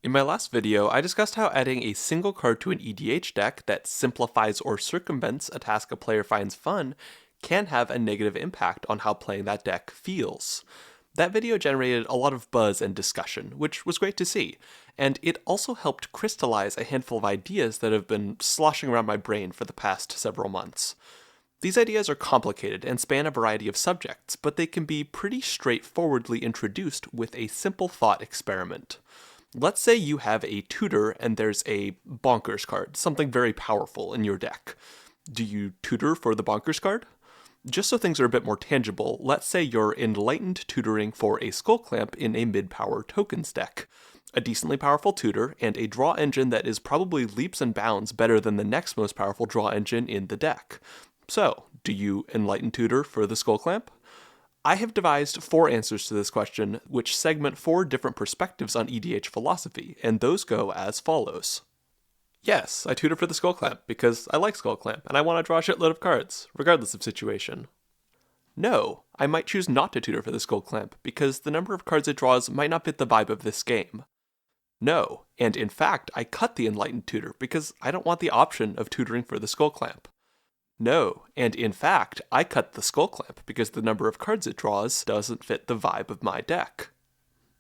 In my last video, I discussed how adding a single card to an EDH deck that simplifies or circumvents a task a player finds fun can have a negative impact on how playing that deck feels. That video generated a lot of buzz and discussion, which was great to see, and it also helped crystallize a handful of ideas that have been sloshing around my brain for the past several months. These ideas are complicated and span a variety of subjects, but they can be pretty straightforwardly introduced with a simple thought experiment. Let's say you have a tutor and there's a bonkers card, something very powerful in your deck. Do you tutor for the bonkers card? Just so things are a bit more tangible, let's say you're enlightened tutoring for a skull clamp in a mid-power tokens deck. A decently powerful tutor, and a draw engine that is probably leaps and bounds better than the next most powerful draw engine in the deck. So, do you enlighten tutor for the skull clamp? I have devised 4 answers to this question, which segment 4 different perspectives on EDH philosophy, and those go as follows. Yes, I tutor for the Skull Clamp, because I like Skull Clamp, and I want to draw a shitload of cards, regardless of situation. No, I might choose not to tutor for the Skull Clamp, because the number of cards it draws might not fit the vibe of this game. No, and in fact, I cut the Enlightened Tutor, because I don't want the option of tutoring for the Skull Clamp. No, and in fact, I cut the Skull Clamp because the number of cards it draws doesn't fit the vibe of my deck.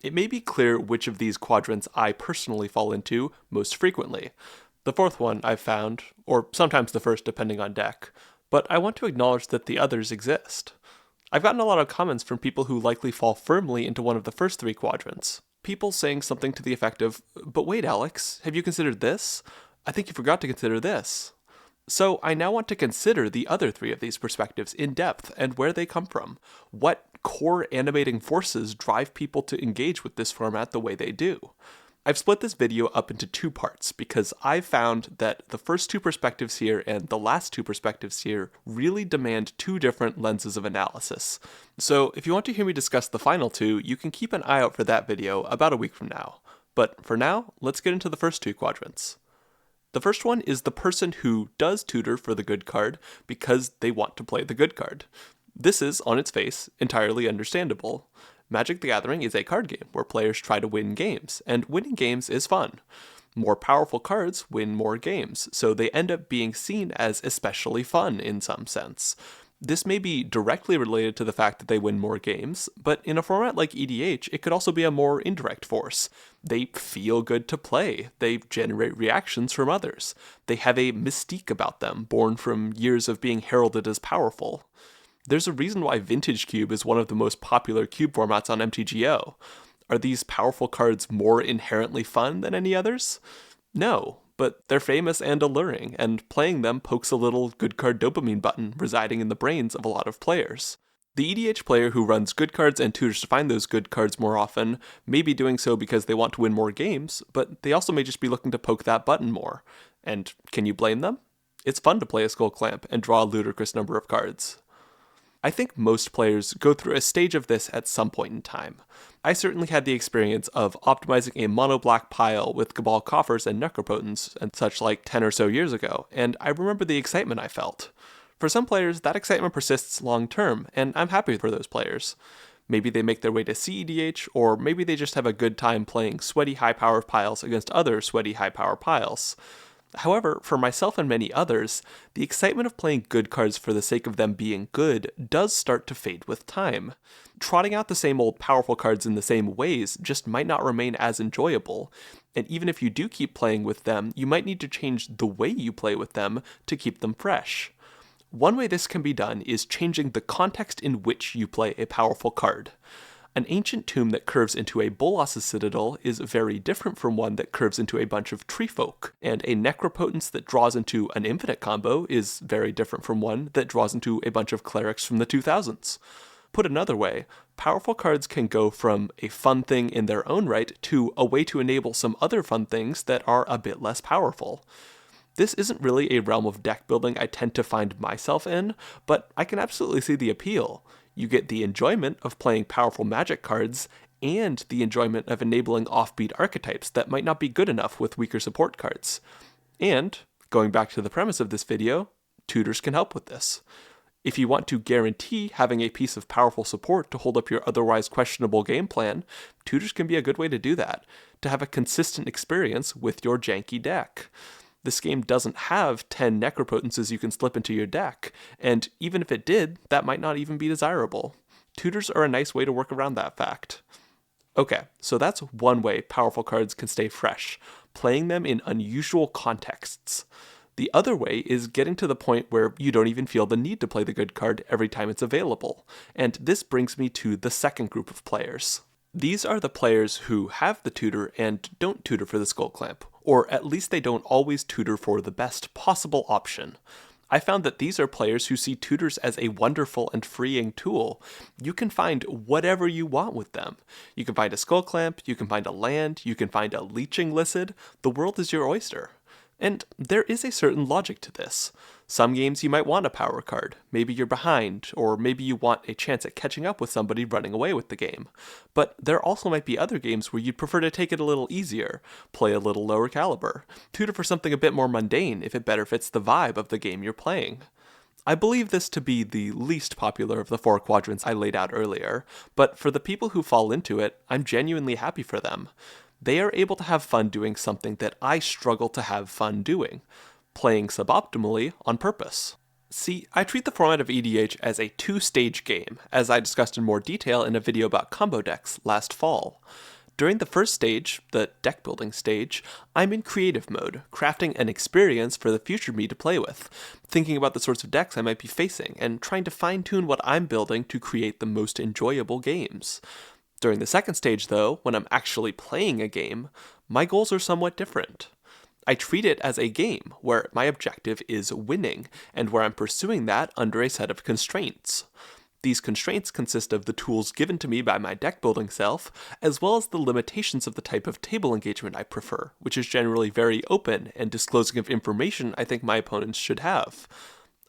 It may be clear which of these quadrants I personally fall into most frequently. The fourth one I've found, or sometimes the first depending on deck, but I want to acknowledge that the others exist. I've gotten a lot of comments from people who likely fall firmly into one of the first 3 quadrants. People saying something to the effect of, "But wait, Alex, have you considered this? I think you forgot to consider this." So I now want to consider the other 3 of these perspectives in depth and where they come from. What core animating forces drive people to engage with this format the way they do? I've split this video up into 2 parts because I've found that the first 2 perspectives here and the last 2 perspectives here really demand 2 different lenses of analysis. So if you want to hear me discuss the final 2, you can keep an eye out for that video about a week from now. But for now, let's get into the first 2 quadrants. The first one is the person who does tutor for the good card because they want to play the good card. This is, on its face, entirely understandable. Magic the Gathering is a card game where players try to win games, and winning games is fun. More powerful cards win more games, so they end up being seen as especially fun in some sense. This may be directly related to the fact that they win more games, but in a format like EDH, it could also be a more indirect force. They feel good to play, they generate reactions from others, they have a mystique about them, born from years of being heralded as powerful. There's a reason why Vintage Cube is one of the most popular cube formats on MTGO. Are these powerful cards more inherently fun than any others? No, but they're famous and alluring, and playing them pokes a little good card dopamine button residing in the brains of a lot of players. The EDH player who runs good cards and tutors to find those good cards more often may be doing so because they want to win more games, but they also may just be looking to poke that button more. And can you blame them? It's fun to play a Skull Clamp and draw a ludicrous number of cards. I think most players go through a stage of this at some point in time. I certainly had the experience of optimizing a mono-black pile with Cabal Coffers and Necropotence and such like 10 or so years ago, and I remember the excitement I felt. For some players, that excitement persists long term, and I'm happy for those players. Maybe they make their way to CEDH, or maybe they just have a good time playing sweaty high-power piles against other sweaty high-power piles. However, for myself and many others, the excitement of playing good cards for the sake of them being good does start to fade with time. Trotting out the same old powerful cards in the same ways just might not remain as enjoyable, and even if you do keep playing with them, you might need to change the way you play with them to keep them fresh. One way this can be done is changing the context in which you play a powerful card. An ancient tomb that curves into a Bolas' citadel is very different from one that curves into a bunch of tree folk, and a Necropotence that draws into an infinite combo is very different from one that draws into a bunch of clerics from the 2000s. Put another way, powerful cards can go from a fun thing in their own right to a way to enable some other fun things that are a bit less powerful. This isn't really a realm of deck building I tend to find myself in, but I can absolutely see the appeal. You get the enjoyment of playing powerful magic cards, and the enjoyment of enabling offbeat archetypes that might not be good enough with weaker support cards. And, going back to the premise of this video, tutors can help with this. If you want to guarantee having a piece of powerful support to hold up your otherwise questionable game plan, tutors can be a good way to do that, to have a consistent experience with your janky deck. This game doesn't have 10 necropotences you can slip into your deck, and even if it did, that might not even be desirable. Tutors are a nice way to work around that fact. Okay, so that's one way powerful cards can stay fresh, playing them in unusual contexts. The other way is getting to the point where you don't even feel the need to play the good card every time it's available, and this brings me to the second group of players. These are the players who have the tutor and don't tutor for the skull clamp, or at least they don't always tutor for the best possible option. I found that these are players who see tutors as a wonderful and freeing tool. You can find whatever you want with them. You can find a skull clamp, you can find a land, you can find a leeching lizard. The world is your oyster. And there is a certain logic to this. Some games you might want a power card, maybe you're behind, or maybe you want a chance at catching up with somebody running away with the game. But there also might be other games where you'd prefer to take it a little easier, play a little lower caliber, tutor for something a bit more mundane if it better fits the vibe of the game you're playing. I believe this to be the least popular of the 4 quadrants I laid out earlier, but for the people who fall into it, I'm genuinely happy for them. They are able to have fun doing something that I struggle to have fun doing, playing suboptimally on purpose. See, I treat the format of EDH as a 2-stage game, as I discussed in more detail in a video about combo decks last fall. During the first stage, the deck building stage, I'm in creative mode, crafting an experience for the future me to play with, thinking about the sorts of decks I might be facing, and trying to fine-tune what I'm building to create the most enjoyable games. During the second stage, though, when I'm actually playing a game, my goals are somewhat different. I treat it as a game, where my objective is winning, and where I'm pursuing that under a set of constraints. These constraints consist of the tools given to me by my deck building self, as well as the limitations of the type of table engagement I prefer, which is generally very open and disclosing of information I think my opponents should have.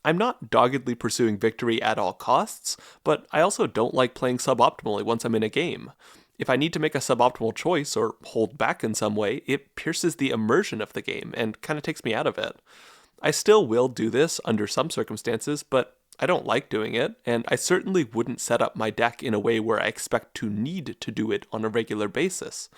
I'm not doggedly pursuing victory at all costs, but I also don't like playing suboptimally once I'm in a game. If I need to make a suboptimal choice or hold back in some way, it pierces the immersion of the game and kind of takes me out of it. I still will do this under some circumstances, but I don't like doing it, and I certainly wouldn't set up my deck in a way where I expect to need to do it on a regular basis.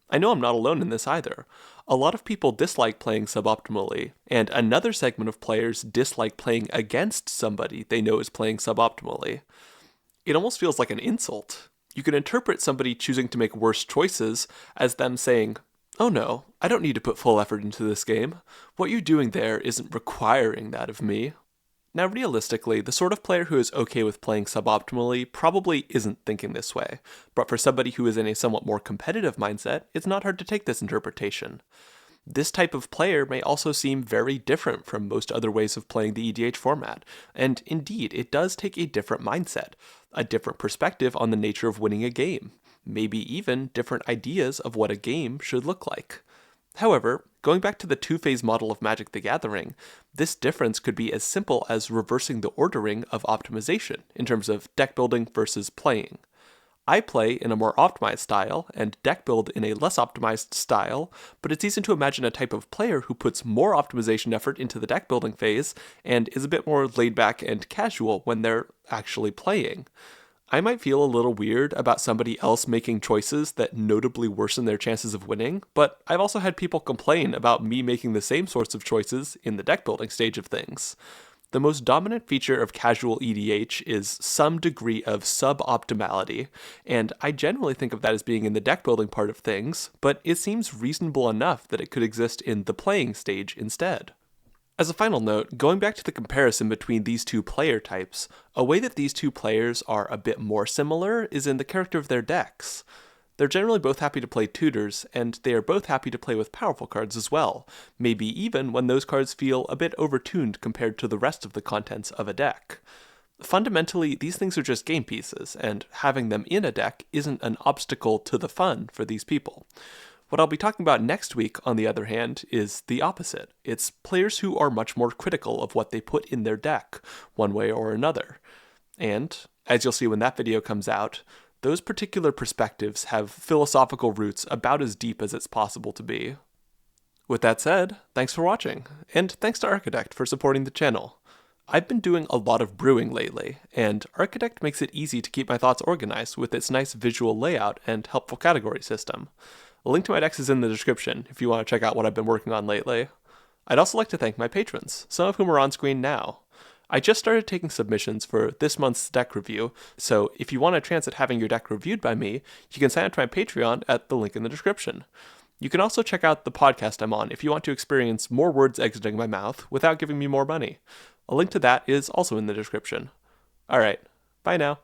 I know I'm not alone in this either. A lot of people dislike playing suboptimally, and another segment of players dislike playing against somebody they know is playing suboptimally. It almost feels like an insult. You can interpret somebody choosing to make worse choices as them saying, "Oh no, I don't need to put full effort into this game. What you're doing there isn't requiring that of me." Now realistically, the sort of player who is okay with playing suboptimally probably isn't thinking this way, but for somebody who is in a somewhat more competitive mindset, it's not hard to take this interpretation. This type of player may also seem very different from most other ways of playing the EDH format, and indeed, it does take a different mindset, a different perspective on the nature of winning a game, maybe even different ideas of what a game should look like. However, going back to the two-phase model of Magic the Gathering, this difference could be as simple as reversing the ordering of optimization in terms of deck building versus playing. I play in a more optimized style and deck build in a less optimized style, but it's easy to imagine a type of player who puts more optimization effort into the deck building phase and is a bit more laid back and casual when they're actually playing. I might feel a little weird about somebody else making choices that notably worsen their chances of winning, but I've also had people complain about me making the same sorts of choices in the deck building stage of things. The most dominant feature of casual EDH is some degree of suboptimality, and I generally think of that as being in the deck building part of things, but it seems reasonable enough that it could exist in the playing stage instead. As a final note, going back to the comparison between these two player types, a way that these two players are a bit more similar is in the character of their decks. They're generally both happy to play tutors, and they are both happy to play with powerful cards as well, maybe even when those cards feel a bit overtuned compared to the rest of the contents of a deck. Fundamentally, these things are just game pieces, and having them in a deck isn't an obstacle to the fun for these people. What I'll be talking about next week, on the other hand, is the opposite. It's players who are much more critical of what they put in their deck, one way or another. And, as you'll see when that video comes out, those particular perspectives have philosophical roots about as deep as it's possible to be. With that said, thanks for watching, and thanks to Architect for supporting the channel. I've been doing a lot of brewing lately, and Architect makes it easy to keep my thoughts organized with its nice visual layout and helpful category system. A link to my decks is in the description if you want to check out what I've been working on lately. I'd also like to thank my patrons, some of whom are on screen now. I just started taking submissions for this month's deck review, so if you want a chance at having your deck reviewed by me, you can sign up to my Patreon at the link in the description. You can also check out the podcast I'm on if you want to experience more words exiting my mouth without giving me more money. A link to that is also in the description. Alright, bye now.